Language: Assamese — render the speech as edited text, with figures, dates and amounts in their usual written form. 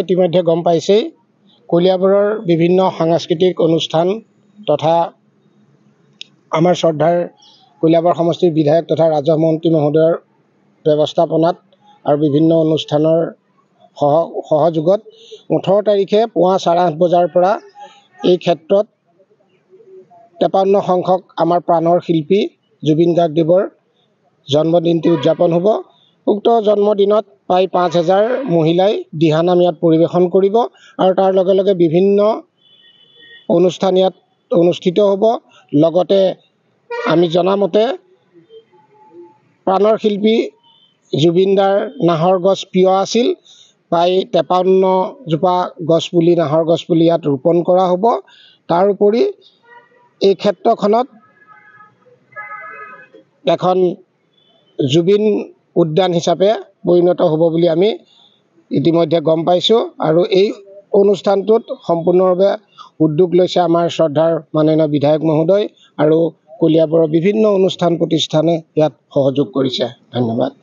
ইতিমধ্যে গম পাইছেই কলিয়াবৰৰ বিভিন্ন সাংস্কৃতিক অনুষ্ঠান তথা আমাৰ শ্ৰদ্ধাৰ কলিয়াবৰ সমষ্টিৰ বিধায়ক তথা ৰাজহ মন্ত্ৰী মহোদয়ৰ ব্যৱস্থাপনাত আৰু বিভিন্ন অনুষ্ঠানৰ সহযোগত 18 তাৰিখে পুৱা 8:30 বজাৰ পৰা এই ক্ষেত্ৰত 53 সংখ্যক আমাৰ প্ৰাণৰ শিল্পী জুবিন গাৰ্গদেৱৰ জন্মদিনটি উদযাপন হ'ব। উক্ত জন্মদিনত প্ৰায় 5000 মহিলাই দিহানাম ইয়াত পৰিৱেশন কৰিব আৰু তাৰ লগে লগে বিভিন্ন অনুষ্ঠান ইয়াত অনুষ্ঠিত হ'ব। লগতে আমি জনামতে প্ৰাণৰ শিল্পী জুবিনদাৰ নাহৰ গছ প্ৰিয় আছিল। প্ৰায় 53 জোপা গছপুলি নাহৰ গছপুলি ইয়াত ৰোপণ কৰা হ'ব। তাৰ উপৰি এই ক্ষেত্ৰখনত এখন জুবিন উদ্যান হিচাপে পৰিণত হ'ব বুলি আমি ইতিমধ্যে গম পাইছোঁ আৰু এই অনুষ্ঠানটোত সম্পূৰ্ণভাৱে উদ্যোগ লৈছে আমাৰ শ্ৰদ্ধাৰ মাননীয় বিধায়ক মহোদয় আৰু কলিয়াবৰৰ বিভিন্ন অনুষ্ঠান প্ৰতিষ্ঠানে ইয়াত সহযোগ কৰিছে। ধন্যবাদ।